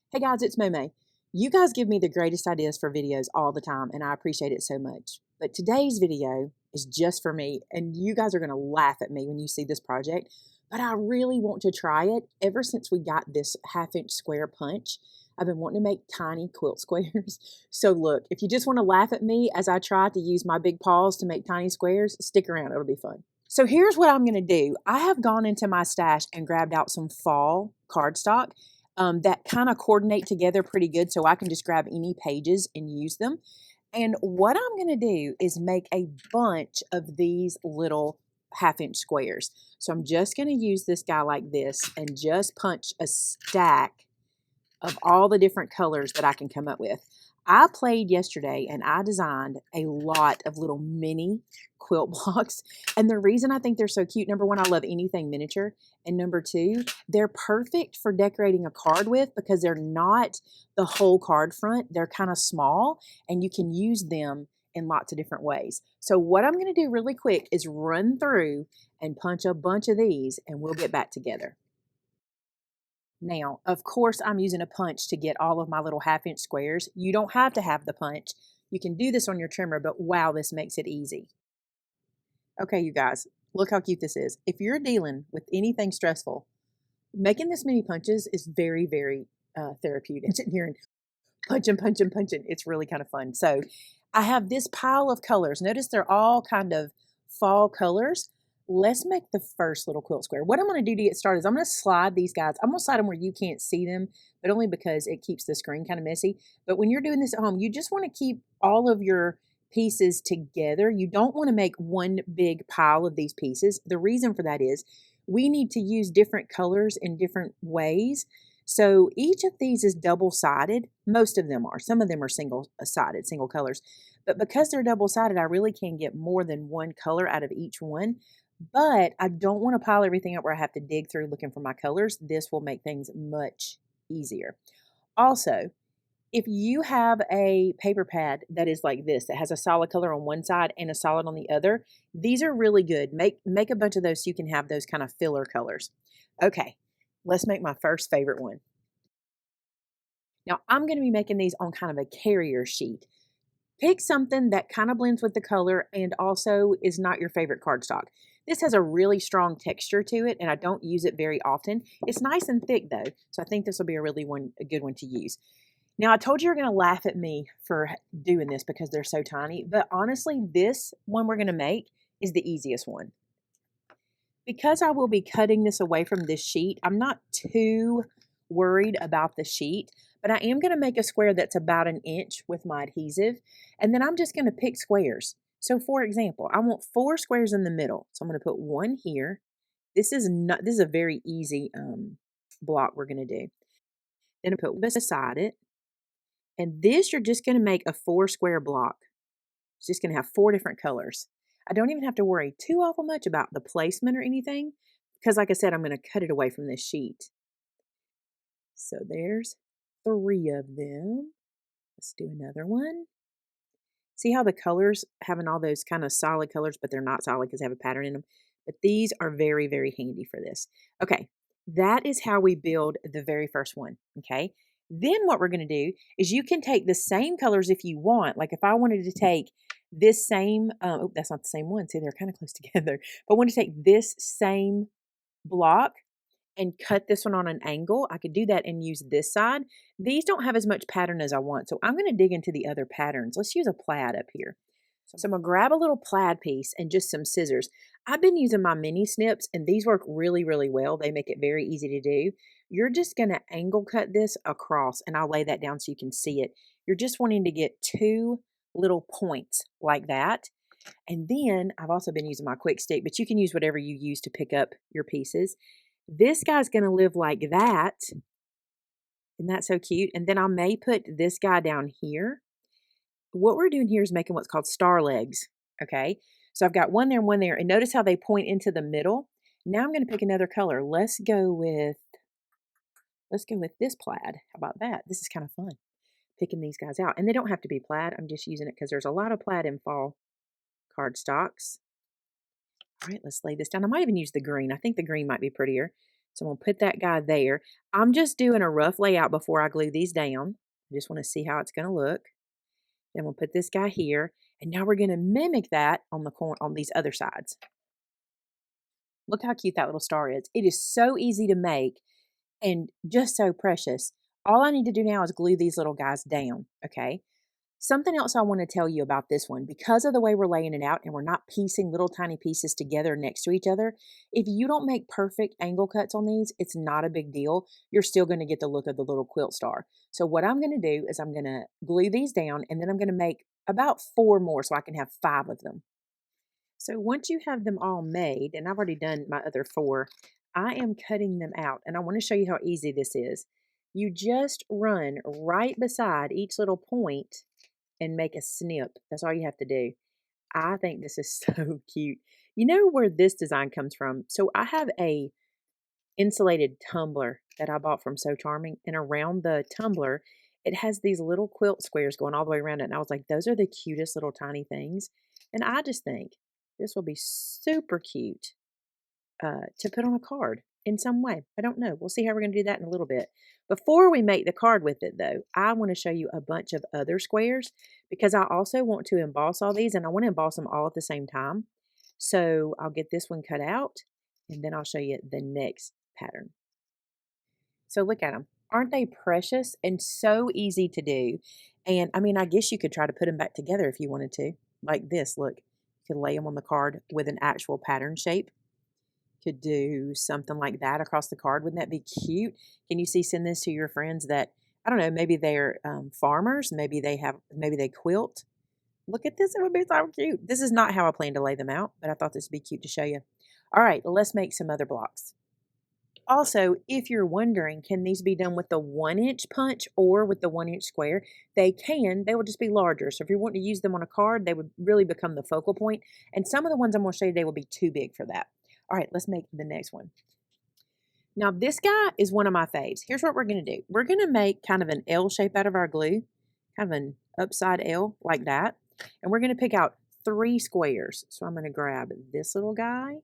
Hey guys, it's Maymay. You guys give me the greatest ideas for videos all the time, and I appreciate it so much. But today's video is just for me, and you guys are going to laugh at me when you see this project. But I really want to try it. Ever since we got this 1/2 inch square punch, I've been wanting to make tiny quilt squares. So look, if you just want to laugh at me as I try to use my big paws to make tiny squares, stick around, it'll be fun. So here's what I'm going to do. I have gone into my stash and grabbed out some fall cardstock that kind of coordinate together pretty good, so I can just grab any pages and use them. And what I'm going to do is make a bunch of these little 1/2 inch squares. So I'm just going to use this guy like this and just punch a stack of all the different colors that I can come up with. I played yesterday and I designed a lot of little mini quilt blocks. And the reason I think they're so cute, number one, I love anything miniature. And number two, they're perfect for decorating a card with because they're not the whole card front. They're kind of small and you can use them in lots of different ways. So what I'm going to do really quick is run through and punch a bunch of these and we'll get back together. Now, of course, I'm using a punch to get all of my little 1/2 inch squares. You don't have to have the punch. You can do this on your trimmer, but wow, this makes it easy. Okay, you guys, look how cute this is. If you're dealing with anything stressful, making this mini punches is very, very therapeutic. You're punching, punching, punching. It's really kind of fun. So I have this pile of colors. Notice they're all kind of fall colors. Let's make the first little quilt square. What I'm going to do to get started is I'm going to slide these guys. I'm going to slide them where you can't see them, but only because it keeps the screen kind of messy. But when you're doing this at home, you just want to keep all of your pieces together. You don't want to make one big pile of these pieces. The reason for that is we need to use different colors in different ways. So each of these is double-sided. Most of them are. Some of them are single-sided, single colors. But because they're double-sided, I really can get more than one color out of each one. But I don't want to pile everything up where I have to dig through looking for my colors. This will make things much easier. Also, if you have a paper pad that is like this, that has a solid color on one side and a solid on the other, these are really good. Make a bunch of those so you can have those kind of filler colors. Okay, let's make my first favorite one. Now, I'm going to be making these on kind of a carrier sheet. Pick something that kind of blends with the color and also is not your favorite cardstock. This has a really strong texture to it, and I don't use it very often. It's nice and thick, though, so I think this will be a good one to use. Now, I told you you're going to laugh at me for doing this because they're so tiny, but honestly, this one we're going to make is the easiest one. Because I will be cutting this away from this sheet, I'm not too worried about the sheet, but I am going to make a square that's about 1 inch with my adhesive, and then I'm just going to pick squares. So for example, I want 4 squares in the middle. So I'm going to put one here. This is a very easy block we're going to do. Then I put beside it. And this you're just going to make a 4 square block. It's just going to have 4 different colors. I don't even have to worry too awful much about the placement or anything because like I said, I'm going to cut it away from this sheet. So there's 3 of them. Let's do another one. See how the colors having all those kind of solid colors, but they're not solid because they have a pattern in them. But these are very, very handy for this. Okay, that is how we build the very first one, okay? Then what we're going to do is you can take the same colors if you want. Like if I wanted to take this same, oh, that's not the same one. See, they're kind of close together. But I want to take this same block and cut this one on an angle. I could do that and use this side. These don't have as much pattern as I want, so I'm going to dig into the other patterns. Let's use a plaid up here. So I'm going to grab a little plaid piece and just some scissors. I've been using my mini snips, and these work really, really well. They make it very easy to do. You're just going to angle cut this across, and I'll lay that down so you can see it. You're just wanting to get 2 little points like that. And then I've also been using my quick stick, but you can use whatever you use to pick up your pieces. This guy's going to live like that. Isn't that so cute? And then I may put this guy down here. What we're doing here is making what's called star legs. Okay. So I've got one there and one there. And notice how they point into the middle. Now I'm going to pick another color. Let's go with this plaid. How about that? This is kind of fun. Picking these guys out. And they don't have to be plaid. I'm just using it because there's a lot of plaid in fall cardstocks. All right, let's lay this down. I might even use the green. I think the green might be prettier. So I'm going to put that guy there. I'm just doing a rough layout before I glue these down. I just want to see how it's going to look. Then we'll put this guy here. And now we're going to mimic that on the corner on these other sides. Look how cute that little star is. It is so easy to make and just so precious. All I need to do now is glue these little guys down, okay? Something else I want to tell you about this one, because of the way we're laying it out and we're not piecing little tiny pieces together next to each other, if you don't make perfect angle cuts on these, it's not a big deal. You're still going to get the look of the little quilt star. So what I'm going to do is I'm going to glue these down and then I'm going to make about 4 more so I can have 5 of them. So once you have them all made, and I've already done my other 4, I am cutting them out and I want to show you how easy this is. You just run right beside each little point and make a snip. That's all you have to do. I think this is so cute. You know where this design comes from? So I have a insulated tumbler that I bought from So Charming, and around the tumbler, it has these little quilt squares going all the way around it. And I was like, those are the cutest little tiny things. And I just think this will be super cute to put on a card in some way. I don't know. We'll see how we're going to do that in a little bit. Before we make the card with it, though, I want to show you a bunch of other squares because I also want to emboss all these, and I want to emboss them all at the same time. So I'll get this one cut out, and then I'll show you the next pattern. So look at them. Aren't they precious and so easy to do? And I mean, I guess you could try to put them back together if you wanted to. Like this, look. You could lay them on the card with an actual pattern shape. Could do something like that across the card. Wouldn't that be cute? Can you send this to your friends that, I don't know, maybe they're farmers, maybe they quilt. Look at this, it would be so cute. This is not how I plan to lay them out, but I thought this would be cute to show you. All right, let's make some other blocks. Also, if you're wondering, can these be done with the 1-inch punch or with the 1-inch square? They can, they will just be larger. So if you want to use them on a card, they would really become the focal point. And some of the ones I'm going to show you today will be too big for that. All right, let's make the next one. Now, this guy is one of my faves. Here's what we're going to do. We're going to make kind of an L shape out of our glue, kind of an upside L like that. And we're going to pick out 3 squares. So I'm going to grab this little guy,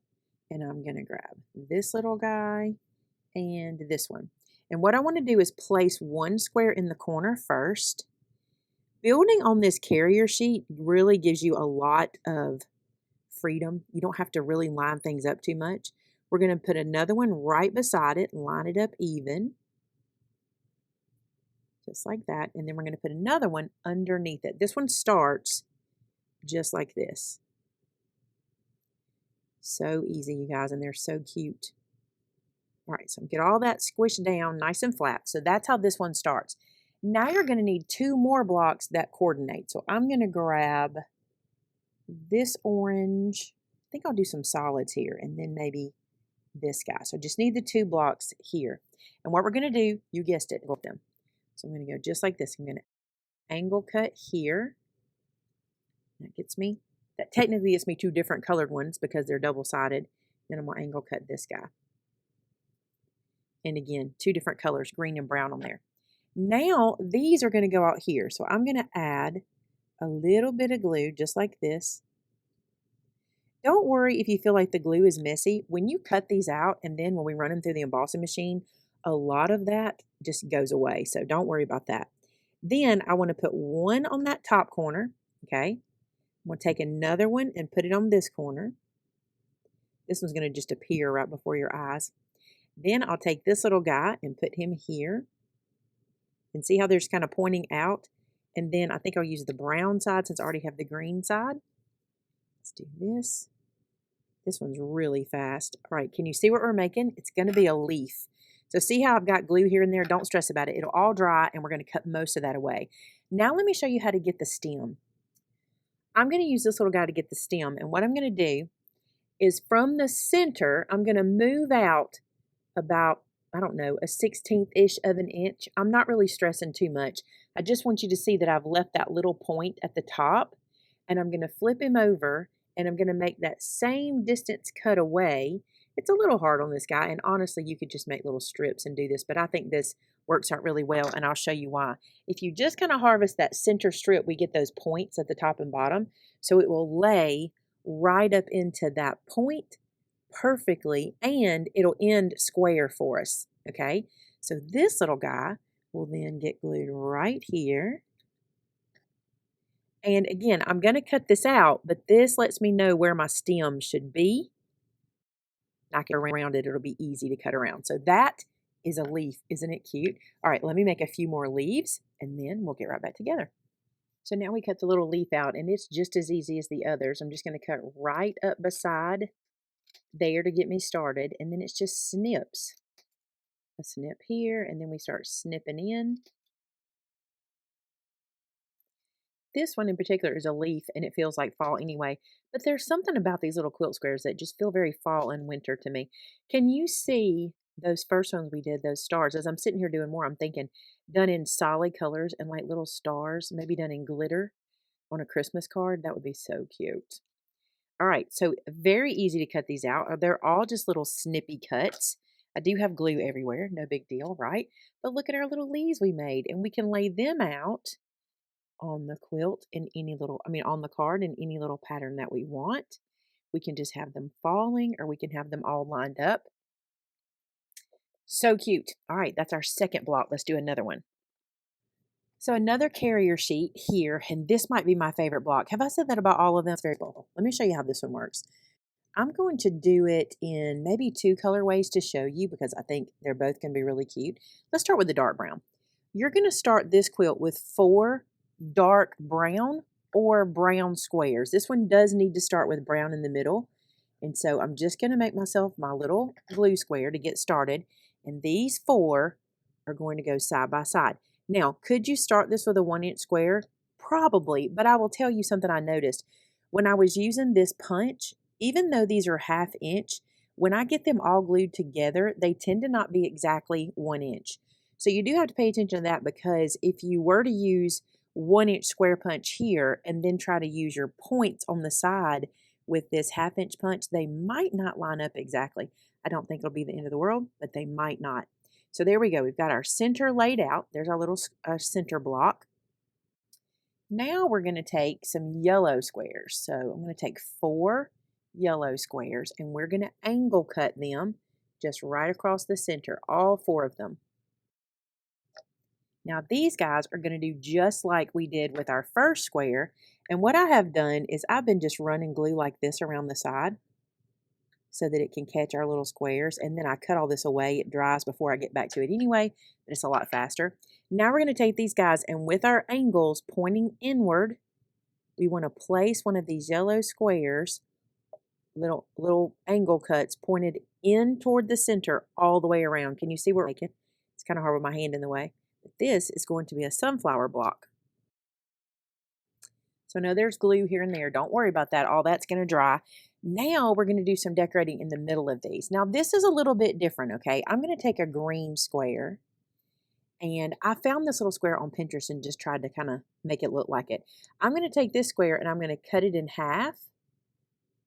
and I'm going to grab this little guy, and this one. And what I want to do is place 1 square in the corner first. Building on this carrier sheet really gives you a lot of freedom. You don't have to really line things up too much. We're going to put another one right beside it, line it up even, just like that. And then we're going to put another one underneath it. This one starts just like this. So easy, you guys, and they're so cute. All right, so get all that squished down nice and flat. So that's how this one starts. Now you're going to need 2 more blocks that coordinate. So I'm going to grab this orange. I think I'll do some solids here, and then maybe this guy. So just need the 2 blocks here. And what we're going to do, you guessed it, go with them. So I'm going to go just like this. I'm going to angle cut here. That technically gets me 2 different colored ones because they're double-sided. Then I'm going to angle cut this guy. And again, 2 different colors, green and brown on there. Now these are going to go out here. So I'm going to add a little bit of glue just like this. Don't worry if you feel like the glue is messy. When you cut these out and then when we run them through the embossing machine, a lot of that just goes away. So don't worry about that. Then I want to put 1 on that top corner. Okay. I'm going to take another one and put it on this corner. This one's going to just appear right before your eyes. Then I'll take this little guy and put him here. And see how they're just kind of pointing out? And then I think I'll use the brown side since I already have the green side. Let's do this. This one's really fast. All right, can you see what we're making? It's going to be a leaf. So see how I've got glue here and there? Don't stress about it. It'll all dry, and we're going to cut most of that away. Now let me show you how to get the stem. I'm going to use this little guy to get the stem. And what I'm going to do is from the center, I'm going to move out about, I don't know, a 1/16-ish of an inch. I'm not really stressing too much. I just want you to see that I've left that little point at the top, and I'm going to flip him over, and I'm going to make that same distance cut away. It's a little hard on this guy, and honestly, you could just make little strips and do this, but I think this works out really well, and I'll show you why. If you just kind of harvest that center strip, we get those points at the top and bottom, so it will lay right up into that point perfectly and it'll end square for us, okay? So this little guy will then get glued right here. And again, I'm going to cut this out, but this lets me know where my stem should be. I can around it, it'll be easy to cut around. So that is a leaf. Isn't it cute? All right, let me make a few more leaves and then we'll get right back together. So now we cut the little leaf out and it's just as easy as the others. I'm just going to cut right up beside there to get me started. And then it's just snips. A snip here and then we start snipping in. This one in particular is a leaf and it feels like fall anyway, but there's something about these little quilt squares that just feel very fall and winter to me. Can you see those first ones we did, those stars? As I'm sitting here doing more, I'm thinking done in solid colors and like little stars, maybe done in glitter on a Christmas card. That would be so cute. All right, so very easy to cut these out. They're all just little snippy cuts. I do have glue everywhere, no big deal, right? But look at our little leaves we made and we can lay them out on the quilt in any little, on the card in any little pattern that we want. We can just have them falling or we can have them all lined up. So cute. All right, that's our second block. Let's do another one. So another carrier sheet here, and this might be my favorite block. Have I said that about all of them? It's very cool. Let me show you how this one works. I'm going to do it in maybe 2 colorways to show you because I think they're both going to be really cute. Let's start with the dark brown. You're going to start this quilt with 4 dark brown or brown squares. This one does need to start with brown in the middle. And so I'm just going to make myself my little glue square to get started. And these 4 are going to go side by side. Now, could you start this with a 1-inch square? Probably, but I will tell you something I noticed. When I was using this punch, even though these are 1/2 inch, when I get them all glued together, they tend to not be exactly 1 inch. So you do have to pay attention to that because if you were to use 1-inch square punch here and then try to use your points on the side with this 1/2 inch punch, they might not line up exactly. I don't think it'll be the end of the world, but they might not. So there we go. We've got our center laid out. There's our little center block. Now we're going to take some yellow squares. So I'm going to take 4 yellow squares and we're going to angle cut them just right across the center, all 4 of them. Now these guys are going to do just like we did with our first square. And what I have done is I've been just running glue like this around the side so that it can catch our little squares. And then I cut all this away. It dries before I get back to it anyway, but it's a lot faster. Now we're going to take these guys and with our angles pointing inward, we want to place one of these yellow squares, little angle cuts pointed in toward the center all the way around. Can you see what we're making? It's kind of hard with my hand in the way. But this is going to be a sunflower block. So no, there's glue here and there. Don't worry about that. All that's going to dry. Now we're going to do some decorating in the middle of these. Now this is a little bit different, okay? I'm going to take a green square. And I found this little square on Pinterest and just tried to kind of make it look like it. I'm going to take this square and I'm going to cut it in half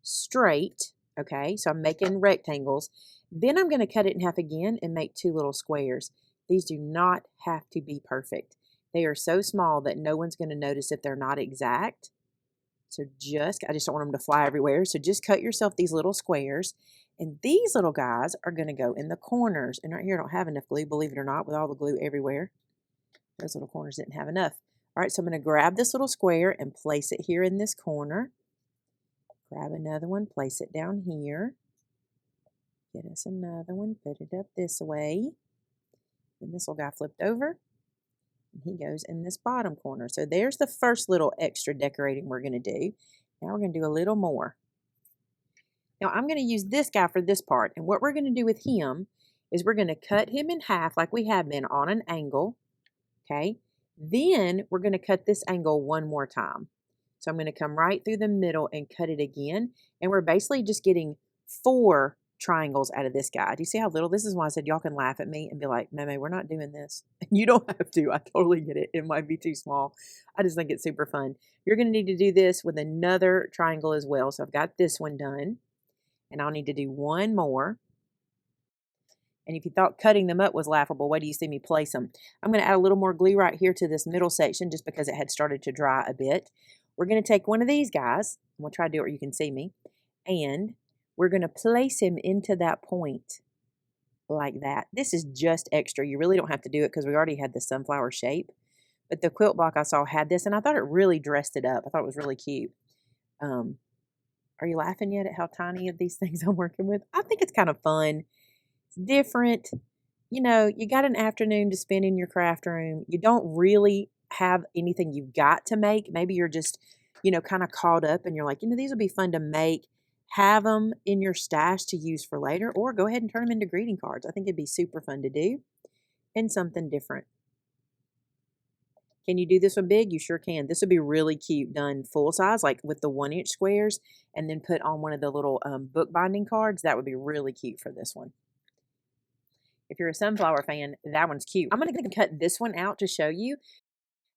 straight, okay? So I'm making rectangles. Then I'm going to cut it in half again and make 2 little squares. These do not have to be perfect. They are so small that no one's going to notice if they're not exact. So I just don't want them to fly everywhere. So just cut yourself these little squares. And these little guys are going to go in the corners. And right here I don't have enough glue, believe it or not, with all the glue everywhere. Those little corners didn't have enough. All right, so I'm going to grab this little square and place it here in this corner. Grab another one, place it down here. Get us another one, put it up this way. And this little guy flipped over. And he goes in this bottom corner. So there's the first little extra decorating we're going to do. Now we're going to do a little more. Now I'm going to use this guy for this part. And what we're going to do with him is we're going to cut him in half like we have been on an angle. Okay. Then we're going to cut this angle one more time. So I'm going to come right through the middle and cut it again. And we're basically just getting 4 triangles out of this guy. Do you see how little? This is why I said y'all can laugh at me and be like, Maymay, we're not doing this. You don't have to. I totally get it. It might be too small. I just think it's super fun. You're going to need to do this with another triangle as well. So I've got this one done. And I'll need to do 1 more. And if you thought cutting them up was laughable, wait till you see me place them. I'm going to add a little more glue right here to this middle section just because it had started to dry a bit. We're going to take one of these guys. I'm going to try to do it where you can see me. And we're going to place him into that point like that. This is just extra. You really don't have to do it because we already had the sunflower shape. But the quilt block I saw had this, and I thought it really dressed it up. I thought it was really cute. Are you laughing yet at how tiny of these things I'm working with? I think it's kind of fun. It's different. You know, you got an afternoon to spend in your craft room. You don't really have anything you've got to make. Maybe you're just, kind of caught up and you're like, these would be fun to make. Have them in your stash to use for later, or go ahead and turn them into greeting cards. I think it'd be super fun to do and something different. Can you do this one big? You sure can. This would be really cute done full size, like with the 1-inch squares, and then put on one of the little book binding cards. That would be really cute for this one. If you're a sunflower fan, that one's cute. I'm going to cut this one out to show you,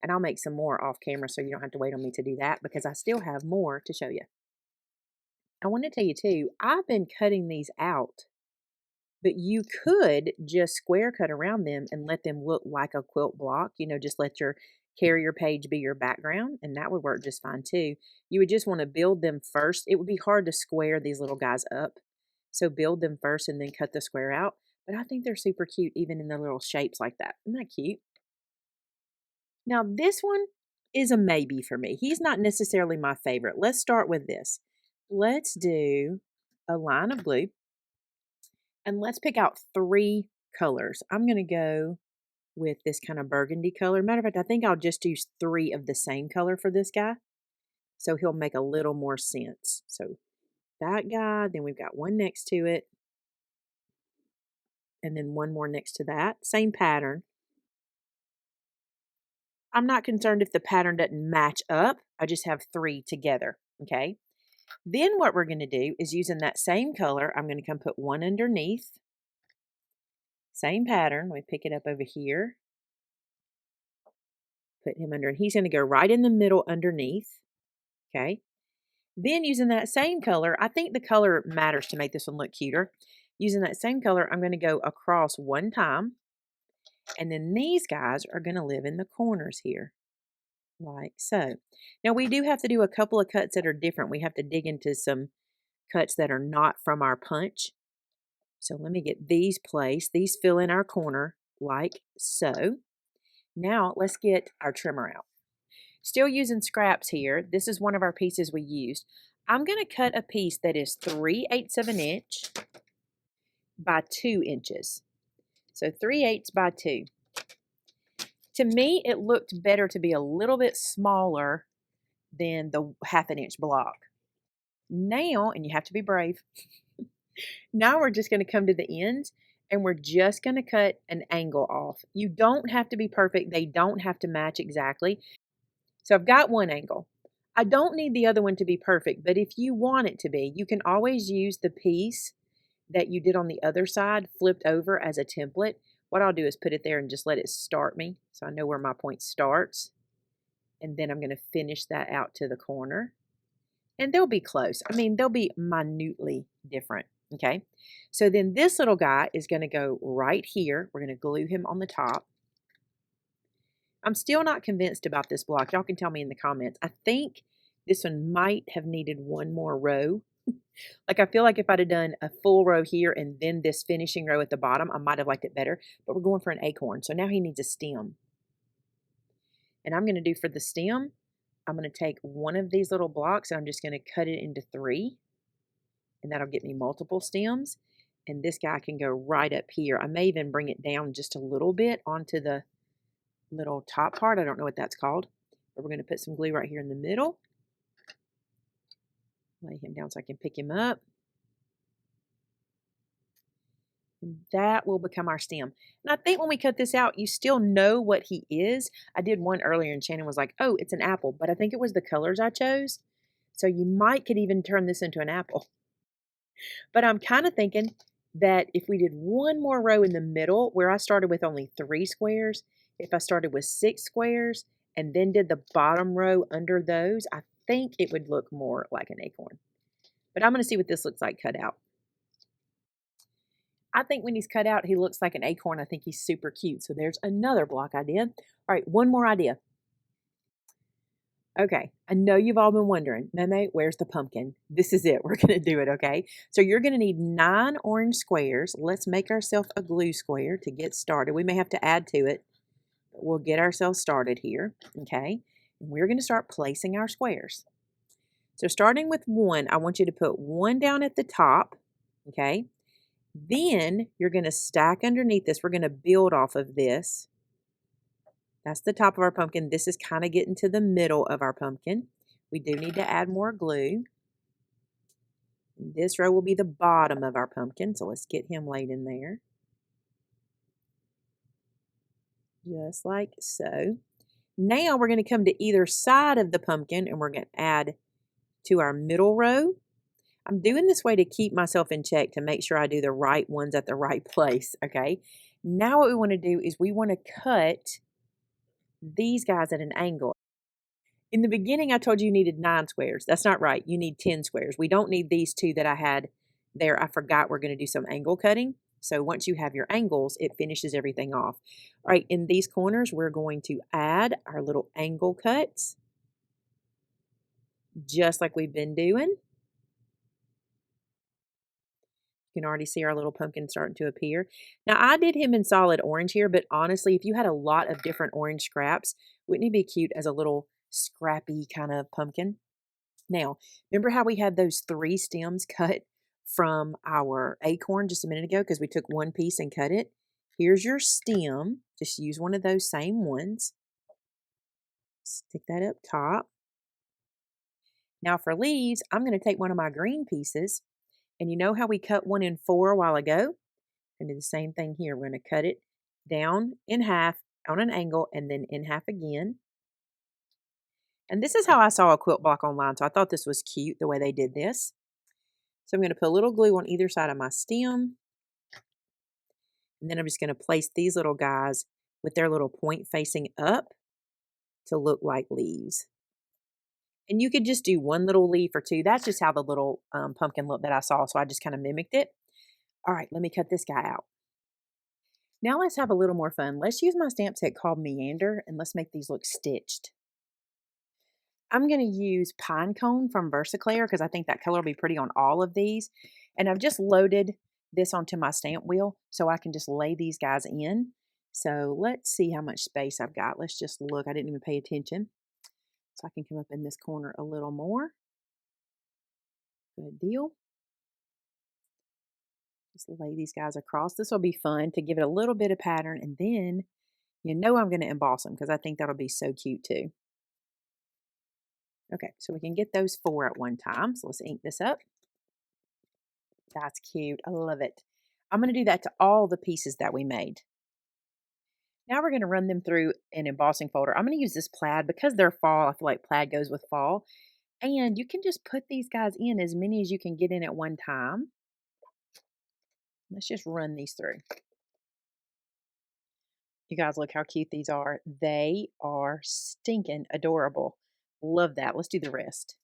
and I'll make some more off camera so you don't have to wait on me to do that because I still have more to show you. I want to tell you too, I've been cutting these out, but you could just square cut around them and let them look like a quilt block. Just let your carrier page be your background, and that would work just fine too. You would just want to build them first. It would be hard to square these little guys up, so build them first and then cut the square out. But I think they're super cute even in their little shapes like that. Isn't that cute? Now this one is a maybe for me. He's not necessarily my favorite. Let's start with this. Let's do a line of blue. And let's pick out 3 colors. I'm going to go with this kind of burgundy color. Matter of fact, I think I'll just use 3 of the same color for this guy. So he'll make a little more sense. So that guy, then we've got one next to it. And then one more next to that. Same pattern. I'm not concerned if the pattern doesn't match up. I just have 3 together. Okay. Then what we're going to do is using that same color, I'm going to come put one underneath. Same pattern. We pick it up over here. Put him under. He's going to go right in the middle underneath. Okay. Then using that same color, I think the color matters to make this one look cuter. Using that same color, I'm going to go across one time. And then these guys are going to live in the corners here. Like so. Now we do have to do a couple of cuts that are different. We have to dig into some cuts that are not from our punch. So let me get these placed. These fill in our corner like so. Now let's get our trimmer out. Still using scraps here. This is one of our pieces we used. I'm going to cut a piece that is 3/8 of an inch by 2 inches. So 3/8 by 2. To me, it looked better to be a little bit smaller than the 1/2 inch block. Now, and you have to be brave, now we're just going to come to the ends and we're just going to cut an angle off. You don't have to be perfect. They don't have to match exactly. So I've got one angle. I don't need the other one to be perfect, but if you want it to be, you can always use the piece that you did on the other side flipped over as a template. What I'll do is put it there and just let it start me so I know where my point starts. And then I'm going to finish that out to the corner. And they'll be close. I mean, they'll be minutely different. Okay. So then this little guy is going to go right here. We're going to glue him on the top. I'm still not convinced about this block. Y'all can tell me in the comments. I think this one might have needed one more row. Like I feel like if I'd have done a full row here and then this finishing row at the bottom, I might have liked it better. But we're going for an acorn. So now he needs a stem. And I'm going to do for the stem, I'm going to take one of these little blocks and I'm just going to cut it into 3. And that'll get me multiple stems. And this guy can go right up here. I may even bring it down just a little bit onto the little top part. I don't know what that's called. But we're going to put some glue right here in the middle. Lay him down so I can pick him up. And that will become our stem. And I think when we cut this out, you still know what he is. I did one earlier and Shannon was like, oh, it's an apple. But I think it was the colors I chose. So you could even turn this into an apple. But I'm kind of thinking that if we did one more row in the middle, where I started with only 3 squares, if I started with 6 squares and then did the bottom row under those, I think it would look more like an acorn. But I'm going to see what this looks like cut out. I think when he's cut out, he looks like an acorn. I think he's super cute. So there's another block idea. All right, one more idea. Okay, I know you've all been wondering, Maymay, where's the pumpkin? This is it. We're going to do it, okay? So you're going to need 9 orange squares. Let's make ourselves a glue square to get started. We may have to add to it, but we'll get ourselves started here, okay? And we're going to start placing our squares. So starting with 1, I want you to put 1 down at the top, okay? Then you're going to stack underneath this. We're going to build off of this. That's the top of our pumpkin. This is kind of getting to the middle of our pumpkin. We do need to add more glue. This row will be the bottom of our pumpkin, so let's get him laid in there. Just like so. Now we're going to come to either side of the pumpkin and we're going to add to our middle row. I'm doing this way to keep myself in check to make sure I do the right ones at the right place, okay? Now what we want to do is we want to cut these guys at an angle. In the beginning, I told you needed 9 squares. That's not right. You need 10 squares. We don't need these 2 that I had there. I forgot we're going to do some angle cutting. So once you have your angles, it finishes everything off. All right, in these corners, we're going to add our little angle cuts, just like we've been doing. You can already see our little pumpkin starting to appear. Now, I did him in solid orange here, but honestly, if you had a lot of different orange scraps, wouldn't he be cute as a little scrappy kind of pumpkin? Now, remember how we had those 3 stems cut from our acorn just a minute ago because we took one piece and cut it? Here's your stem. Just use one of those same ones. Stick that up top. Now for leaves, I'm going to take one of my green pieces. And you know how we cut one in 4 a while ago? We're going to do the same thing here. We're going to cut it down in half on an angle and then in half again. And this is how I saw a quilt block online, so I thought this was cute the way they did this. So I'm going to put a little glue on either side of my stem. And then I'm just going to place these little guys with their little point facing up to look like leaves. And you could just do 1 little leaf or 2. That's just how the little pumpkin looked that I saw, so I just kind of mimicked it. All right, let me cut this guy out. Now let's have a little more fun. Let's use my stamp set called Meander, and let's make these look stitched. I'm going to use Pine Cone from Versaclear because I think that color will be pretty on all of these. And I've just loaded this onto my stamp wheel so I can just lay these guys in. So let's see how much space I've got. Let's just look. I didn't even pay attention. So I can come up in this corner a little more. Good deal. Just lay these guys across. This will be fun to give it a little bit of pattern. And then you know I'm going to emboss them because I think that'll be so cute too. Okay, so we can get those 4 at one time. So let's ink this up. That's cute. I love it. I'm going to do that to all the pieces that we made. Now we're going to run them through an embossing folder. I'm going to use this plaid because they're fall. I feel like plaid goes with fall. And you can just put these guys in as many as you can get in at one time. Let's just run these through. You guys, look how cute these are. They are stinking adorable. Love that. Let's do the rest.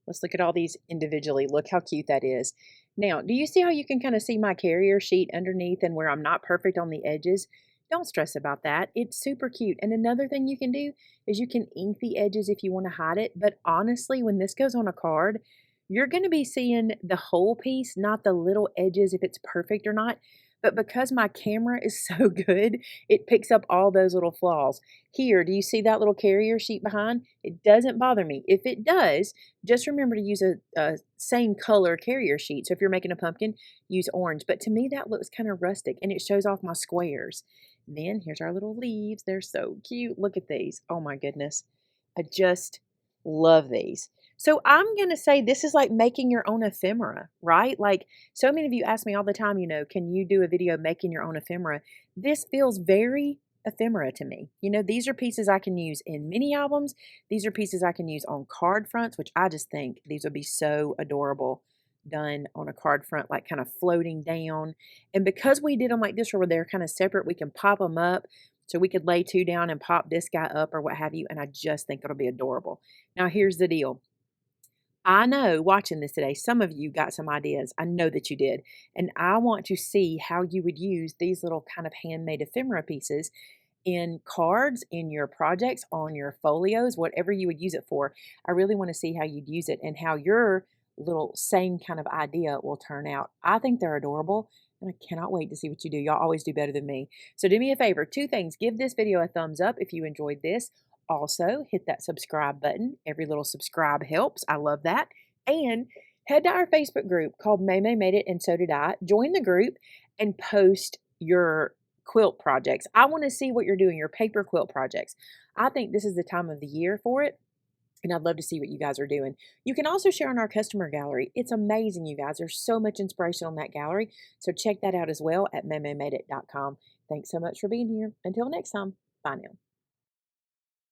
Let's look at all these individually. Look how cute that is. Now, do you see how you can kind of see my carrier sheet underneath and where I'm not perfect on the edges? Don't stress about that. It's super cute. And another thing you can do is you can ink the edges if you want to hide it. But honestly, when this goes on a card, you're going to be seeing the whole piece, not the little edges if it's perfect or not. But because my camera is so good, it picks up all those little flaws. Here, do you see that little carrier sheet behind? It doesn't bother me. If it does, just remember to use a same color carrier sheet. So if you're making a pumpkin, use orange. But to me, that looks kind of rustic, and it shows off my squares. Then here's our little leaves. They're so cute. Look at these. Oh my goodness. I just love these. So I'm going to say this is like making your own ephemera, right? Like so many of you ask me all the time, you know, can you do a video making your own ephemera? This feels very ephemera to me. You know, these are pieces I can use in mini albums. These are pieces I can use on card fronts, which I just think these would be so adorable done on a card front, like kind of floating down. And because we did them like this where they're kind of separate, we can pop them up. So we could lay 2 down and pop this guy up or what have you. And I just think it'll be adorable. Now here's the deal. I know watching this today, some of you got some ideas. I know that you did. And I want to see how you would use these little kind of handmade ephemera pieces. in cards, in your projects, on your folios, whatever you would use it for. I really want to see how you'd use it and how your little same kind of idea will turn out. I think they're adorable and I cannot wait to see what you do. Y'all always do better than me. So do me a favor, two things. Give this video a thumbs up if you enjoyed this. Also, hit that subscribe button. Every little subscribe helps. I love that. And head to our Facebook group called Maymay Made It and So Did I. Join the group and post your quilt projects. I want to see what you're doing, your paper quilt projects. I think this is the time of the year for it. And I'd love to see what you guys are doing. You can also share on our customer gallery. It's amazing, you guys. There's so much inspiration on that gallery. So check that out as well at MaymayMadeIt.com. Thanks so much for being here. Until next time, bye now.